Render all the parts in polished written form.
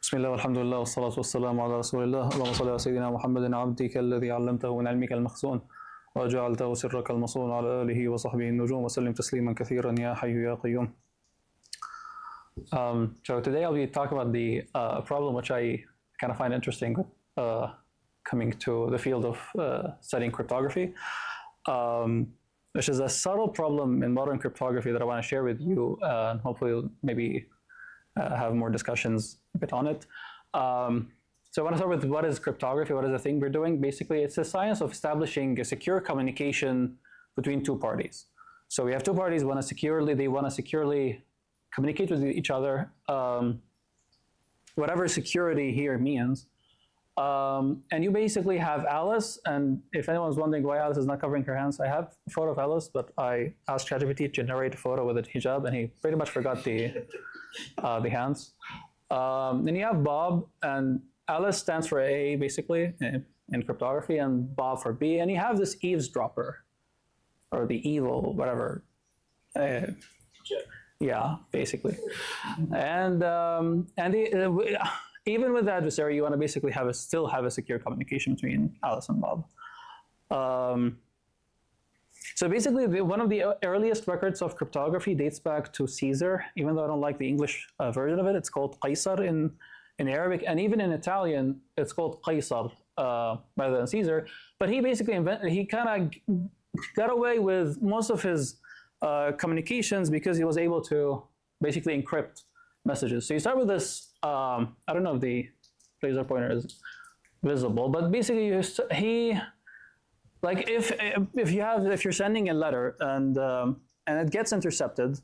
بسم الله والحمد لله والصلاة والسلام على رسول الله. اللهم صل على سيدنا محمد عبدك الذي علمته من علمك المخزون وجعلته سرك المصون على آله وصحبه النجوم وسلم تسليما كثيرا يا حي يا قيوم. So today I'll be talking about the problem which I kind of find interesting coming to the field of studying cryptography, which is a subtle problem in modern cryptography that I want to share with you and hopefully maybe have more discussions a bit on it. So I want to start with what is cryptography, what is the thing we're doing. Basically, it's the science of establishing a secure communication between two parties. So we have two parties, they want to securely communicate with each other, whatever security here means. And you basically have Alice, and if anyone's wondering why Alice is not covering her hands, I have a photo of Alice, but I asked ChatGPT to generate a photo with a hijab, and he pretty much forgot the hands. Then you have Bob, and Alice stands for A, basically, in cryptography, and Bob for B, and you have this eavesdropper, or the evil, whatever. Yeah, basically. And even with the adversary, you want to basically still have a secure communication between Alice and Bob. So basically, one of the earliest records of cryptography dates back to Caesar, even though I don't like the English version of it. It's called Qaisar in Arabic, and even in Italian, it's called Qaisar rather than Caesar. But he basically he kind of got away with most of his communications because he was able to basically encrypt messages. So you start with this, I don't know if the laser pointer is visible, but basically if you're sending a letter and it gets intercepted,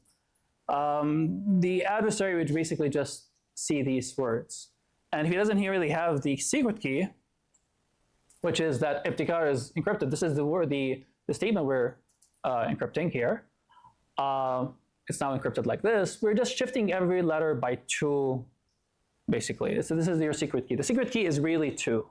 the adversary would basically just see these words. And if he doesn't really have the secret key, which is that Ibtikar is encrypted, this is the statement we're encrypting here. It's now encrypted like this. We're just shifting every letter by 2, basically. So this is your secret key. The secret key is really 2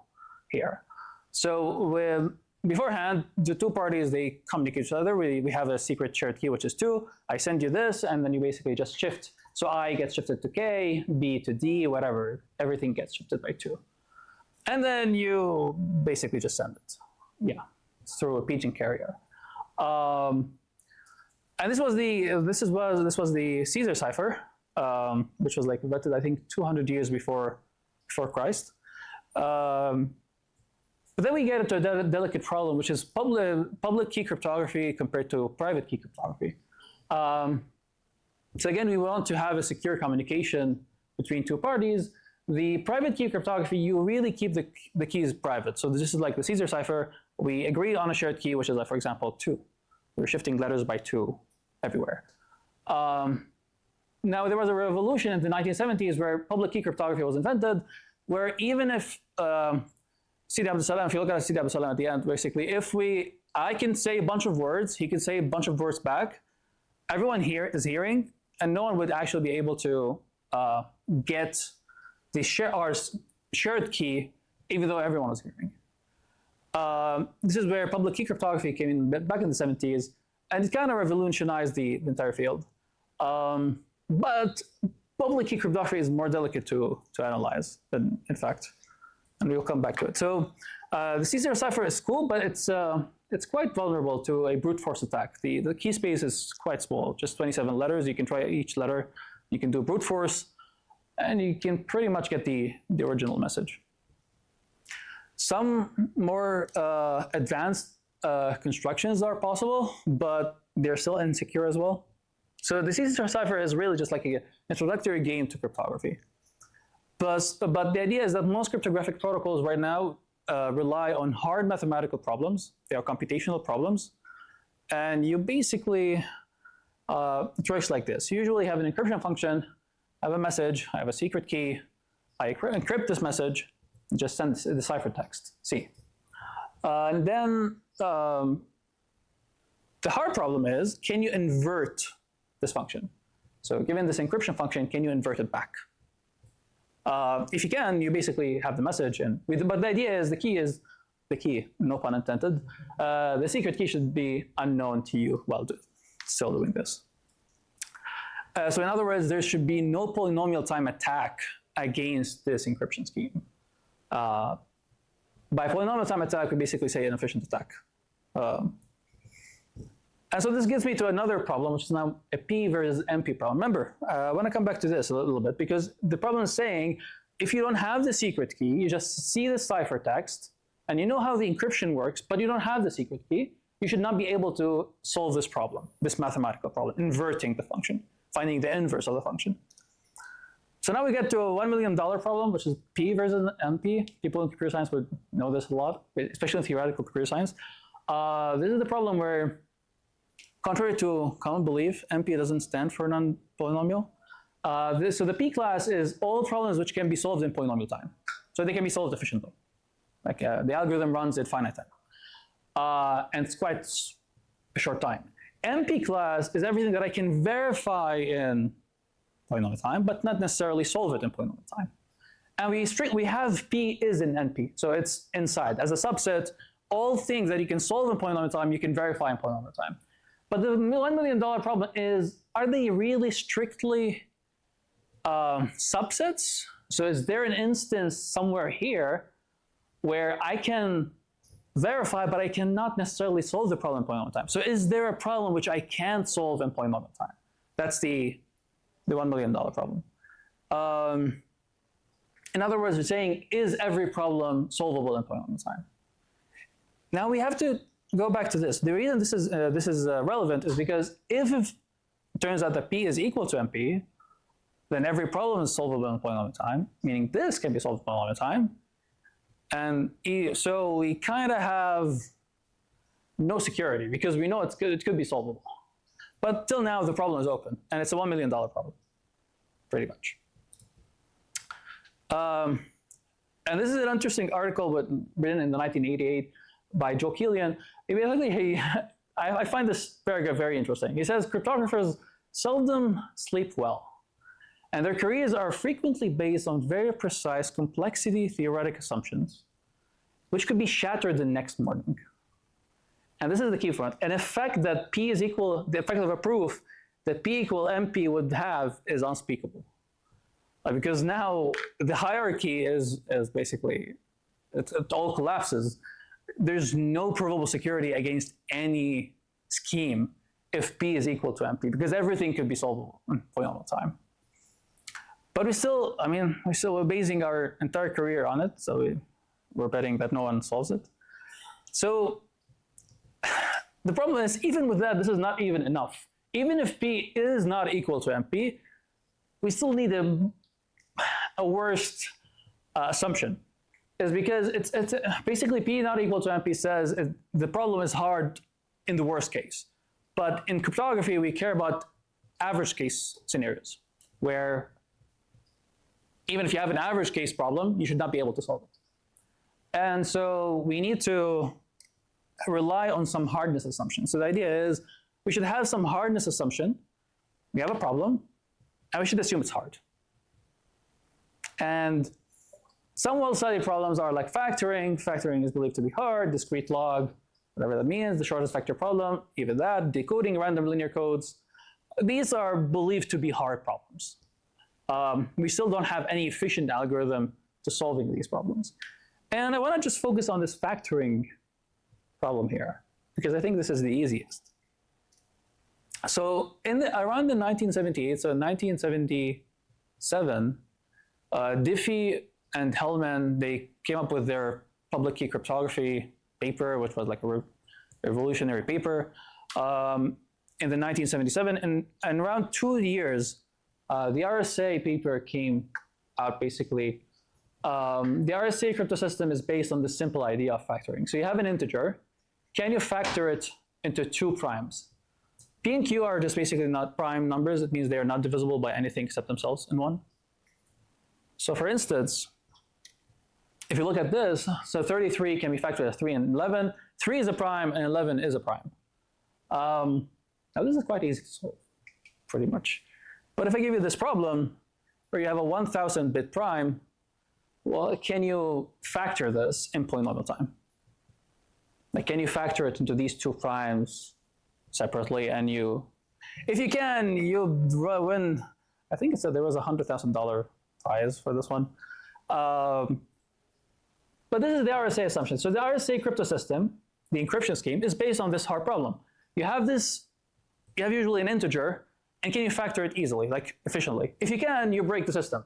here. So beforehand, the two parties, they communicate each other. We have a secret shared key, which is 2. I send you this, and then you basically just shift. So I gets shifted to K, B to D, whatever. Everything gets shifted by 2. And then you basically just send it. Yeah, through a pigeon carrier. And this was the Caesar cipher, which was like invented, I think, 200 years before Christ. But then we get into a delicate problem, which is public key cryptography compared to private key cryptography. So again, we want to have a secure communication between two parties. The private key cryptography, you really keep the keys private. So this is like the Caesar cipher. We agree on a shared key, which is like, for example, 2. We're shifting letters by 2 everywhere. Now, there was a revolution in the 1970s where public key cryptography was invented, where even if Sidi Abdul Salam, if you look at Sidi Abdul Salam at the end, basically, I can say a bunch of words, he can say a bunch of words back, everyone here is hearing, and no one would actually be able to get our shared key, even though everyone was hearing. This is where public key cryptography came in back in the 70s, and it kind of revolutionized the entire field. But public key cryptography is more delicate to analyze, in fact, and we'll come back to it. So the Caesar cipher is cool, but it's quite vulnerable to a brute force attack. The key space is quite small, just 27 letters. You can try each letter. You can do brute force, and you can pretty much get the original message. Some more advanced constructions are possible, but they're still insecure as well. So the Caesar cipher is really just like an introductory game to cryptography. But the idea is that most cryptographic protocols right now rely on hard mathematical problems. They are computational problems. And you basically, it works like this. You usually have an encryption function, I have a message, I have a secret key, I encrypt this message, just send the ciphertext, C. And then the hard problem is, can you invert this function? So given this encryption function, can you invert it back? If you can, you basically have the message. But the idea is the key, no pun intended. The secret key should be unknown to you while still doing this. So in other words, there should be no polynomial time attack against this encryption scheme. By polynomial time attack, we basically say an efficient attack. And so this gets me to another problem, which is now a P versus MP problem. Remember, I want to come back to this a little bit, because the problem is saying, if you don't have the secret key, you just see the ciphertext, and you know how the encryption works, but you don't have the secret key, you should not be able to solve this problem, this mathematical problem, inverting the function, finding the inverse of the function. So now we get to a $1 million problem, which is P versus MP. People in computer science would know this a lot, especially in theoretical computer science. This is the problem where, contrary to common belief, MP doesn't stand for non-polynomial. So the P class is all problems which can be solved in polynomial time. So they can be solved efficiently. Like the algorithm runs at finite time. And it's quite a short time. MP class is everything that I can verify in polynomial time, but not necessarily solve it in polynomial time. And we have P is in NP, so it's inside. As a subset, all things that you can solve in polynomial time, you can verify in polynomial time. But the $1 million problem is, are they really strictly subsets? So is there an instance somewhere here where I can verify, but I cannot necessarily solve the problem in polynomial time? So is there a problem which I can't solve in polynomial time? That's the $1 million problem. In other words, we're saying, is every problem solvable in polynomial time? Now we have to go back to this. The reason this is relevant is because if it turns out that P is equal to MP, then every problem is solvable in polynomial time, meaning this can be solved in polynomial time. And so we kind of have no security, because we know it could be solvable. But till now, the problem is open, and it's a $1 million problem, pretty much. And this is an interesting article written in 1988 by Joe Killian. Basically, I find this paragraph very interesting. He says, cryptographers seldom sleep well, and their careers are frequently based on very precise complexity theoretic assumptions, which could be shattered the next morning. And this is the key point. An effect that P is equal, the effect of a proof that P equal MP would have is unspeakable. Because now the hierarchy is basically, it all collapses. There's no provable security against any scheme if P is equal to MP, because everything could be solvable in polynomial time. But we're basing our entire career on it, so we're betting that no one solves it. So the problem is, even with that, this is not even enough. Even if P is not equal to MP, we still need a worst assumption. Is because it's basically P not equal to MP says the problem is hard in the worst case. But in cryptography, we care about average case scenarios, where even if you have an average case problem, you should not be able to solve it. And so we need to rely on some hardness assumption. So the idea is we should have some hardness assumption. We have a problem, and we should assume it's hard. And some well-studied problems are like factoring. Factoring is believed to be hard. Discrete log, whatever that means. The shortest vector problem, even that. Decoding random linear codes. These are believed to be hard problems. We still don't have any efficient algorithm to solving these problems. And I want to just focus on this factoring problem here, because I think this is the easiest. So around the 1978, so 1977, Diffie and Hellman, they came up with their public key cryptography paper, which was like a revolutionary paper in the 1977. And around 2 years, the RSA paper came out basically. The RSA crypto system is based on the simple idea of factoring. So you have an integer. Can you factor it into two primes? P and Q are just basically not prime numbers. It means they are not divisible by anything except themselves in one. So for instance, if you look at this, so 33 can be factored as 3 and 11. 3 is a prime and 11 is a prime. Now this is quite easy to solve, pretty much. But if I give you this problem where you have a 1,000-bit prime, well, can you factor this in polynomial time? Like, can you factor it into these two primes separately? And if you can, you'll win. I think it said there was a $100,000 prize for this one. But this is the RSA assumption. So the RSA crypto system, the encryption scheme, is based on this hard problem. You have usually an integer, and can you factor it easily, like efficiently? If you can, you break the system,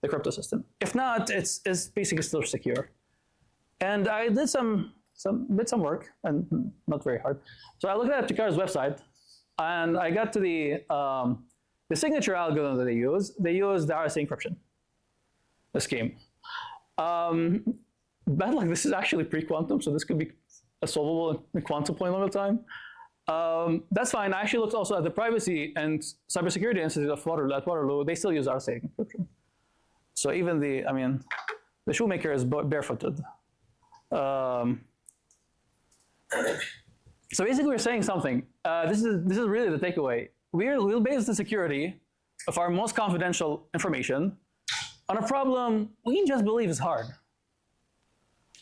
the crypto system. If not, it's basically still secure. And I did some work, and not very hard. So I looked at Ibtikar's website, and I got to the signature algorithm that they use. They use the RSA encryption, the scheme. But like this is actually pre-quantum, so this could be solvable in quantum point level time. That's fine. I actually looked also at the Privacy and Cybersecurity Institute of Waterloo. They still use RSA encryption. So even the shoemaker is barefooted. So basically, we're saying something. This is really the takeaway. We'll base the security of our most confidential information on a problem we just believe is hard.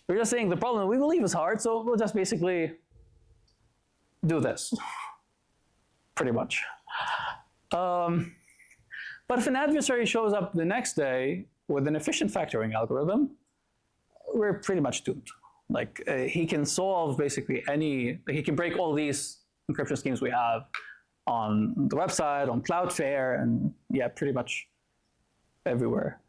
We're just saying the problem we believe is hard, so we'll just basically do this, pretty much. But if an adversary shows up the next day with an efficient factoring algorithm, we're pretty much doomed. Like he can solve basically he can break all these encryption schemes we have on the website, on Cloudflare, and yeah, pretty much everywhere.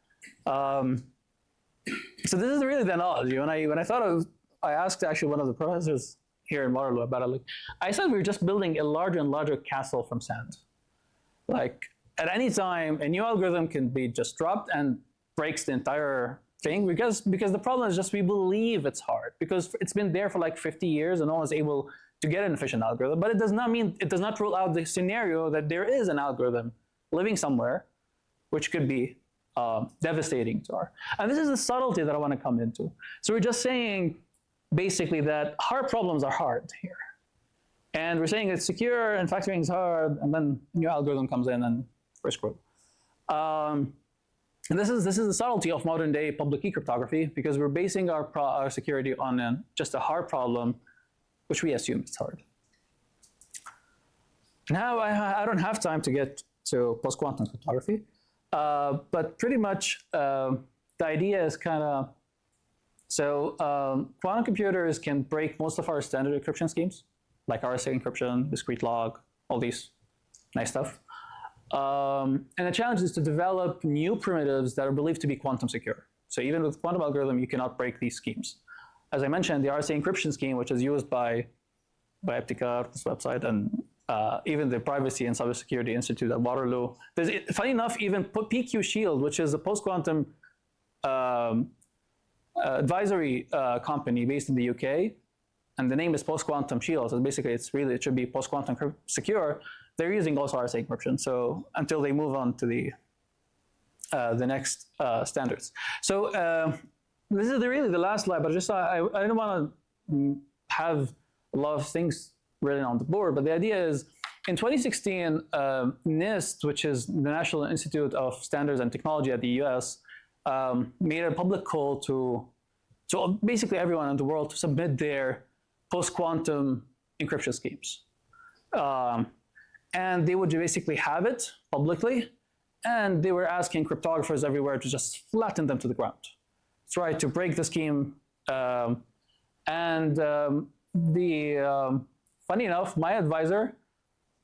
So this is really the analogy. When I thought I asked actually one of the professors here in Waterloo about it. Like, I said we were just building a larger and larger castle from sand. Like at any time, a new algorithm can be just dropped and breaks the entire thing because the problem is just we believe it's hard because it's been there for like 50 years and no one's able to get an efficient algorithm. But it does not rule out the scenario that there is an algorithm living somewhere, which could be devastating to our. And this is the subtlety that I want to come into. So we're just saying basically that hard problems are hard here. And we're saying it's secure and factoring is hard, and then a new algorithm comes in and we're screwed. And this is the subtlety of modern day public key cryptography because we're basing our security on just a hard problem, which we assume is hard. Now I don't have time to get to post-quantum cryptography. But pretty much the idea is kind of, quantum computers can break most of our standard encryption schemes, like RSA encryption, discrete log, all these nice stuff. And the challenge is to develop new primitives that are believed to be quantum secure. So even with quantum algorithm, you cannot break these schemes. As I mentioned, the RSA encryption scheme, which is used by Ibtikar, this website, and even the Privacy and Cybersecurity Institute at Waterloo. Funny enough, even PQ Shield, which is a post-quantum advisory company based in the UK, and the name is post-quantum Shield, so basically it should be post-quantum secure. They're using also RSA encryption, so until they move on to the next standards. So this is really the last slide, but I didn't want to have a lot of things written on the board, but the idea is in 2016, NIST, which is the National Institute of Standards and Technology at the US, made a public call to basically everyone in the world to submit their post-quantum encryption schemes. And they would basically have it publicly, and they were asking cryptographers everywhere to just flatten them to the ground, try to break the scheme. Funny enough, my advisor,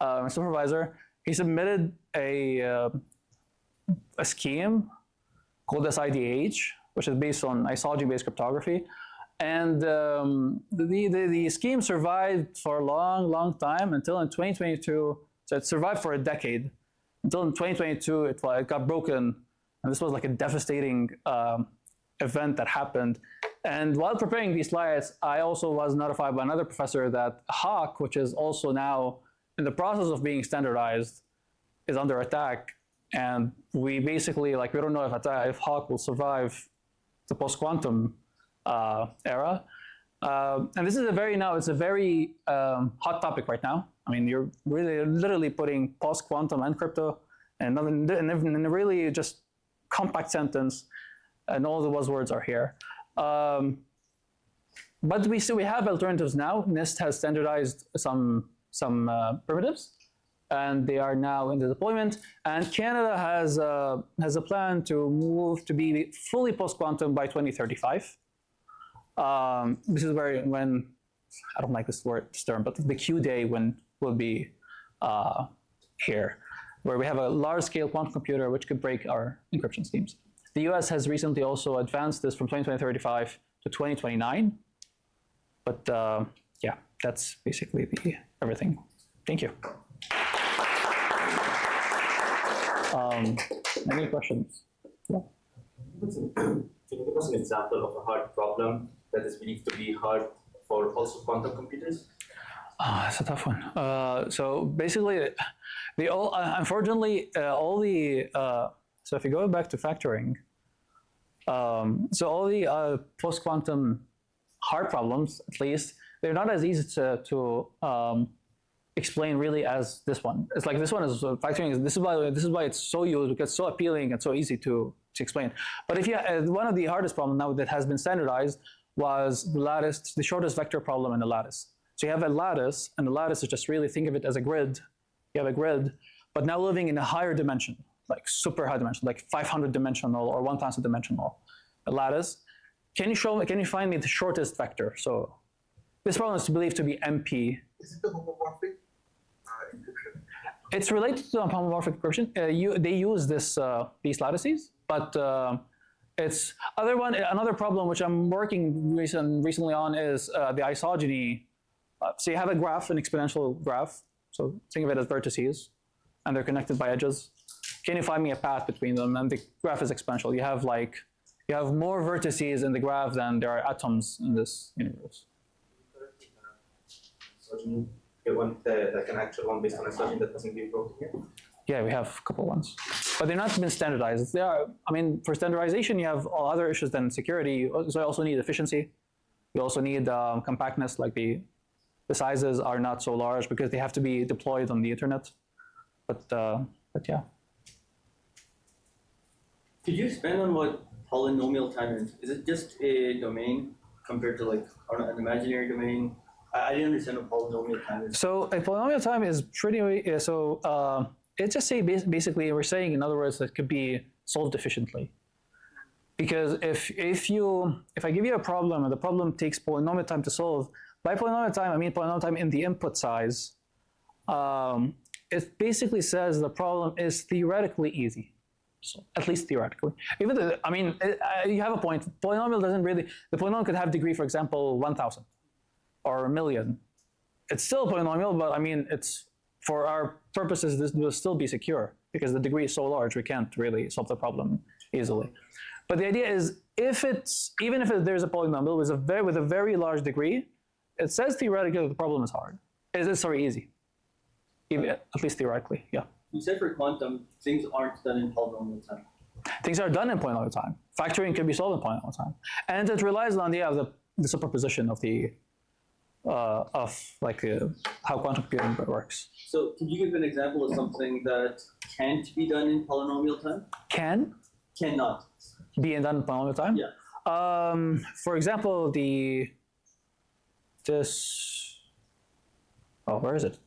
my supervisor, he submitted a scheme called SIDH, which is based on isology-based cryptography. And the scheme survived for a long, long time until in 2022. So it survived for a decade until in 2022 it got broken, and this was like a devastating event that happened. And while preparing these slides, I also was notified by another professor that Hawk, which is also now in the process of being standardized, is under attack. And we basically, we don't know if Hawk will survive the post-quantum era. And this is it's a very hot topic right now. I mean, you're really literally putting post-quantum and crypto in a really just compact sentence, and all the buzzwords are here. But we have alternatives now. NIST has standardized some primitives, and they are now in the deployment. And Canada has a plan to move to be fully post-quantum by 2035. This is when I don't like this term, but the Q day when will be here, where we have a large-scale quantum computer which could break our encryption schemes. The US has recently also advanced this from 2035 to 2029. But yeah, that's basically everything. Thank you. Any questions? Yeah. Can you give us an example of a hard problem that is believed to be hard for also quantum computers? That's a tough one. So basically, unfortunately, so if you go back to factoring, so all the post-quantum hard problems, at least, they're not as easy to explain really as this one. It's like this one is factoring. This is why it's so used, because it's so appealing and so easy to explain. But if you one of the hardest problems now that has been standardized was the shortest vector problem in the lattice. So you have a lattice, and the lattice is just really think of it as a grid. You have a grid, but now living in a higher dimension, like super high dimension, like 500 dimensional or 1,000 dimensional lattice. Can you find me the shortest vector? So this problem is believed to be MP. Is it the homomorphic encryption? It's related to homomorphic encryption. They use these lattices, but it's another problem which I'm working recently on is the isogeny. So you have a graph, an exponential graph. So think of it as vertices, and they're connected by edges. Can you find me a path between them? And the graph is exponential. You have more vertices in the graph than there are atoms in this universe. Like an actual one based on a isogeny that hasn't been broken yet? Yeah, we have a couple ones, but they've not been standardized. They are. I mean, for standardization, you have all other issues than security. So you also need efficiency. You also need compactness, like the sizes are not so large because they have to be deployed on the internet. But yeah. Could you expand on what polynomial time is? Is it just a domain compared to like an imaginary domain? I didn't understand what polynomial time is. So a polynomial time is pretty. It's just basically we're saying, in other words, that it could be solved efficiently. Because if I give you a problem and the problem takes polynomial time to solve, by polynomial time I mean polynomial time in the input size. It basically says the problem is theoretically easy. So, at least theoretically. Even though, I mean, you have a point. Polynomial doesn't really. The polynomial could have degree, for example, 1,000 or 1,000,000. It's still a polynomial, but I mean, it's for our purposes. This will still be secure because the degree is so large. We can't really solve the problem easily. But the idea is, even if there's a polynomial with a very large degree, it says theoretically that the problem is hard. It's easy. At least theoretically, yeah. You said for quantum, things aren't done in polynomial time. Things are done in polynomial time. Factoring can be solved in polynomial time, and it relies on the superposition of how quantum computing works. So, can you give an example of something that can't be done in polynomial time? Cannot Be done in polynomial time? Yeah. For example, where is it?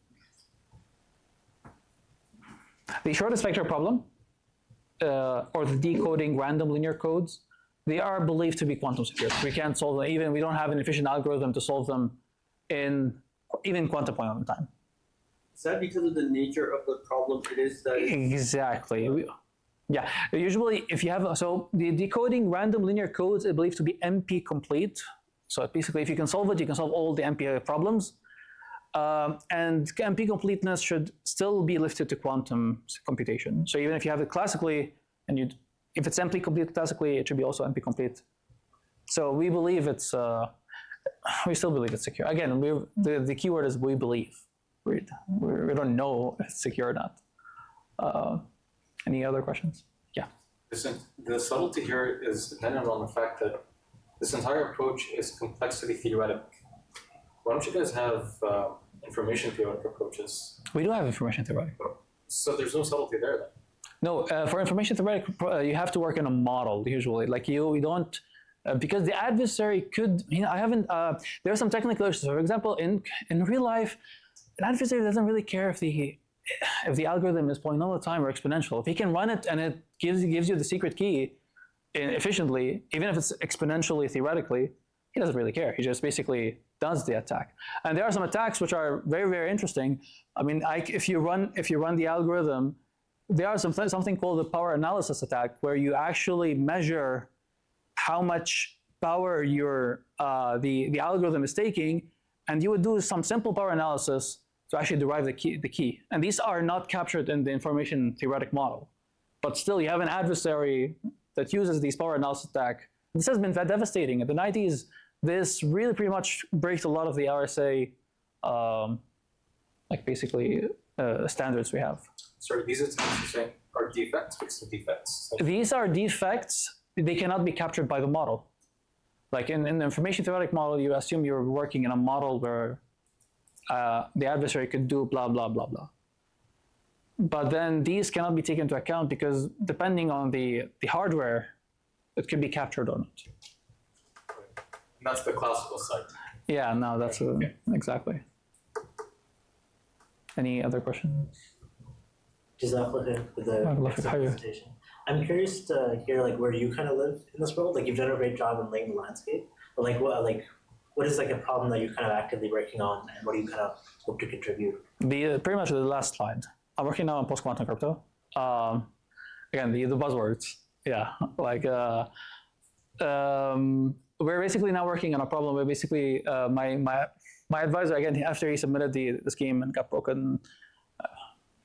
The shortest vector problem, or the decoding random linear codes, they are believed to be quantum secure. We can't solve them, we don't have an efficient algorithm to solve them in even quantum polynomial time. Is that because of the nature of the problem it is that... Exactly. Yeah, usually if you have, so the decoding random linear codes is believed to be MP complete. So basically if you can solve it, you can solve all the MP problems. And MP completeness should still be lifted to quantum computation. So even if you have it classically, and if it's MP complete classically, it should be also MP complete. So we believe we still believe it's secure. Again, the keyword is we believe. We don't know if it's secure or not. Any other questions? Yeah. The subtlety here is dependent on the fact that this entire approach is complexity theoretic. Why don't you guys have information theoretic approaches? We do have information theoretic. So there's no subtlety there then? No, for information theoretic, you have to work in a model usually. Like you don't, because the adversary could, I haven't, there are some technical issues. For example, in real life, an adversary doesn't really care if if the algorithm is polynomial time or exponential, if he can run it and it gives you the secret key efficiently, even if it's exponentially theoretically, he doesn't really care. He just basically does the attack. And there are some attacks which are very, very interesting. I mean, if you run the algorithm, there are something called the power analysis attack, where you actually measure how much power the algorithm is taking, and you would do some simple power analysis to actually derive the key. And these are not captured in the information theoretic model. But still, you have an adversary that uses these power analysis attack. This has been devastating. In the 90s, this really pretty much breaks a lot of the RSA, standards we have. Sorry, these attacks you're saying are defects, fixed defects. These are defects. They cannot be captured by the model. Like in the information theoretic model, you assume you're working in a model where the adversary could do blah, blah, blah, blah. But then these cannot be taken into account because depending on the hardware, it can be captured or not. That's the classical side. Yeah, no, that's exactly. Any other questions? Jazakallah for the excellent presentation. I'm curious to hear like where you kind of live in this world. Like you've done a great job in laying the landscape, but what is like a problem that you're kind of actively working on, and what do you kind of hope to contribute? Pretty much the last slide. I'm working now on post-quantum crypto. Again, the buzzwords. Yeah, we're basically now working on a problem where basically my advisor, again, after he submitted the scheme and got broken,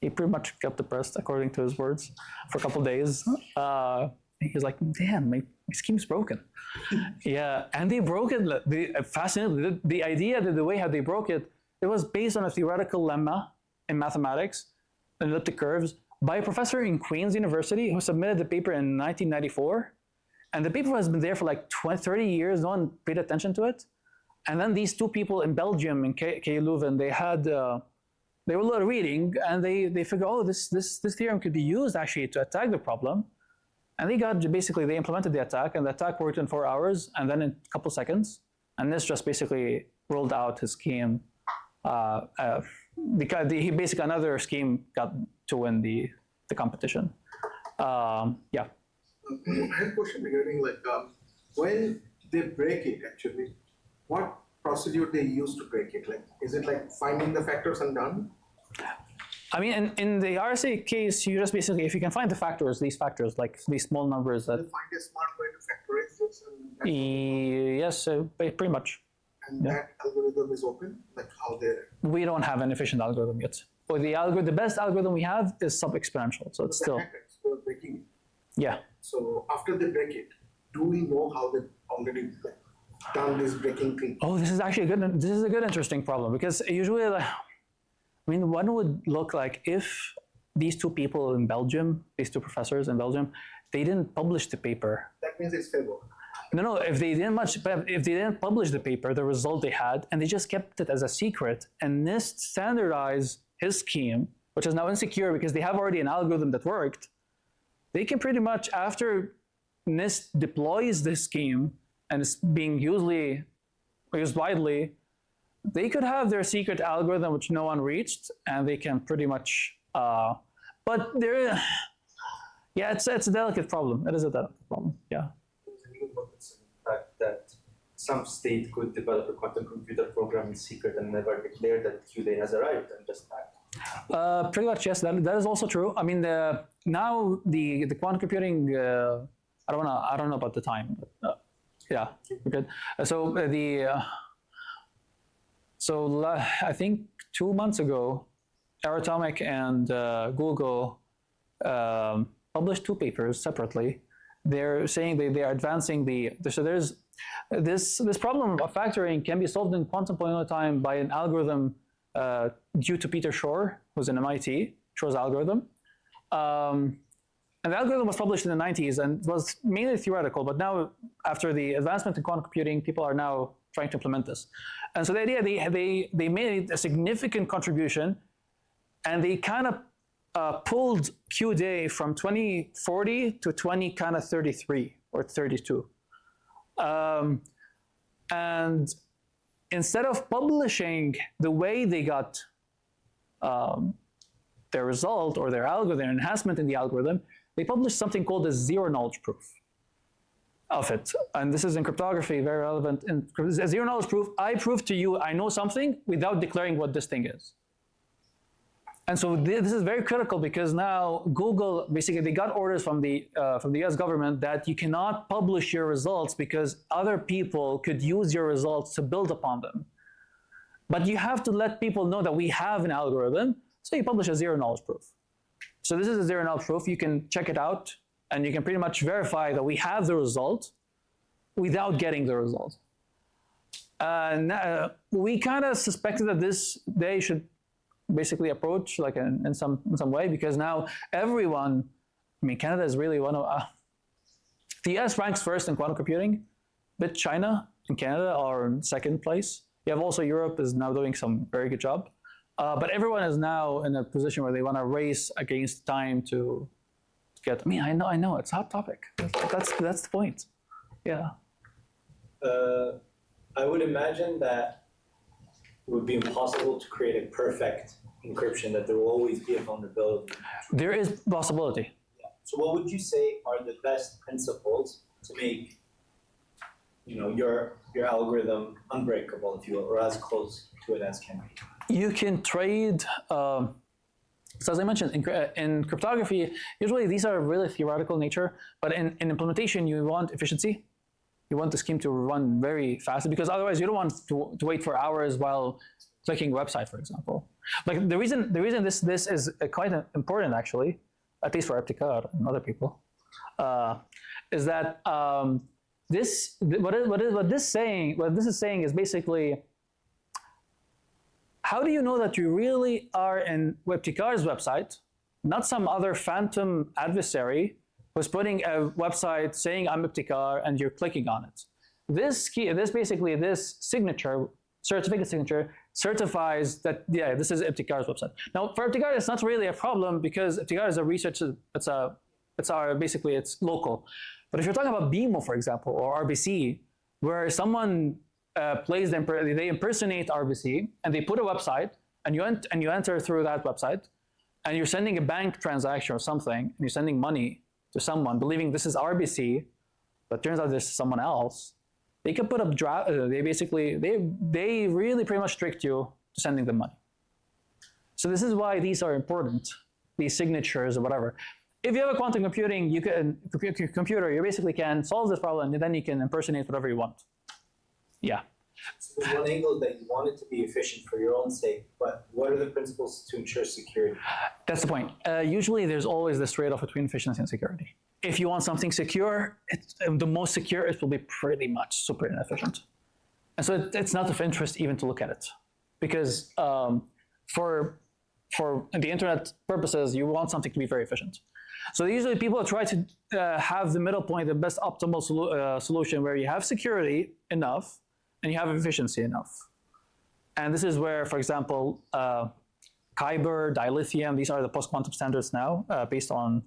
he pretty much got depressed, according to his words, for a couple of days. He was like, damn, my scheme's broken. Yeah, and they broke it, fascinatingly, the idea that the way how they broke it, it was based on a theoretical lemma in mathematics, elliptic curves, by a professor in Queen's University who submitted the paper in 1994. And the paper has been there for like 30 years, no one paid attention to it. And then these two people in Belgium, in KU Leuven, they were reading, and they figured, oh, this theorem could be used actually to attack the problem. And they implemented the attack, and the attack worked in 4 hours, and then in a couple seconds. And this just basically rolled out his scheme. Because another scheme got to win the competition. Yeah. I had a question regarding when they break it actually, what procedure they use to break it? Like, is it like finding the factors and done? I mean, in the RSA case, you just basically, if you can find the factors, these factors, these small numbers that. They find a smart way to factorize this, and yes, pretty much. And that algorithm is open, like how they. We don't have an efficient algorithm yet. But the best algorithm we have is sub-exponential, so it's still. Hackers who are breaking it. Yeah. So after they break it, do we know how they've already done this breaking thing? Oh, this is actually a good interesting problem, because usually, one would look like if these two people in Belgium, these two professors in Belgium, they didn't publish the paper. That means it's fair. No, if they didn't publish the paper, the result they had, and they just kept it as a secret, and NIST standardized his scheme, which is now insecure because they have already an algorithm that worked, they can pretty much, after NIST deploys this scheme and it's being used widely, they could have their secret algorithm which no one reached, and they can pretty much, but it's a delicate problem. It is a delicate problem, yeah. The fact that some state could develop a quantum computer program in secret and never declare that Q-Day has arrived and just act. Pretty much, yes. That is also true. I mean, now the quantum computing. I don't know about the time. But, yeah, we're good. I think 2 months ago, Aerotomic and Google published 2 papers separately. They're saying they are advancing so there's this problem of factoring can be solved in quantum polynomial time by an algorithm due to Peter Shor, who's in MIT, Shor's algorithm. And the algorithm was published in the 90s and was mainly theoretical, but now after the advancement in quantum computing, people are now trying to implement this. And so the idea, they made a significant contribution, and they kind of pulled Q-Day from 2040 to 2033 or 32. And instead of publishing the way they got their result or their algorithm, their enhancement in the algorithm, they publish something called a zero knowledge proof of it. And this is in cryptography very relevant. In a zero knowledge proof, I prove to you I know something without declaring what this thing is. And so this is very critical because now Google, basically they got orders from the US government that you cannot publish your results because other people could use your results to build upon them. But you have to let people know that we have an algorithm, so you publish a zero knowledge proof. So this is a zero knowledge proof. You can check it out and you can pretty much verify that we have the result without getting the result. We kind of suspected that they should basically approach like in some way, because now everyone, I mean, Canada is really one of, the US ranks first in quantum computing, but China and Canada are in second place. You have also Europe is now doing some very good job. But everyone is now in a position where they want to race against time to get, I mean, I know, it's a hot topic. That's the point. Yeah. I would imagine that it would be impossible to create a perfect encryption, that there will always be a vulnerability. There is possibility. Yeah. So what would you say are the best principles to make, you know, your algorithm unbreakable, if you will, or as close to it as can be? You can trade, so as I mentioned, in cryptography, usually these are really theoretical nature, but in implementation, you want efficiency. You want the scheme to run very fast, because otherwise you don't want to wait for hours while clicking a website, for example. Like the reason this is quite important, actually, at least for Ibtikar and other people, is that what this is saying is basically, how do you know that you really are in Ibtikar's website, not some other phantom adversary who's putting a website saying I'm Ibtikar and you're clicking on it? This signature, certificate signature, certifies that, yeah, this is Ibtikar's website. Now, for Ibtikar, it's not really a problem because Ibtikar is a research, it's local. But if you're talking about BMO, for example, or RBC, where someone they impersonate RBC and they put a website and you enter through that website and you're sending a bank transaction or something and you're sending money to someone believing this is RBC, but turns out this is someone else, they could put up they really pretty much tricked you to sending them money. So this is why these are important, these signatures or whatever. If you have a quantum computing, computer, you basically can solve this problem and then you can impersonate whatever you want. Yeah. So there's one angle that you want it to be efficient for your own sake, but what are the principles to ensure security? That's the point. Usually there's always this trade-off between efficiency and security. If you want something secure, the most secure, it will be pretty much super inefficient. And so it's not of interest even to look at it. Because for the internet purposes, you want something to be very efficient. So usually people try to have the middle point, the best optimal solution where you have security enough and you have efficiency enough. And this is where, for example, Kyber, dilithium, these are the post-quantum standards now based on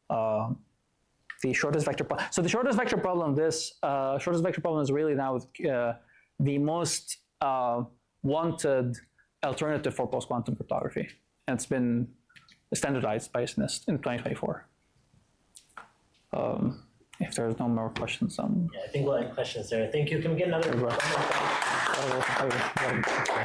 the shortest vector problem. So the shortest vector problem, shortest vector problem is really now the most wanted alternative for post-quantum cryptography. And it's been standardized by NIST in 2024. If there's no more questions, Yeah, I think we'll end questions there. Thank you. Can we get another?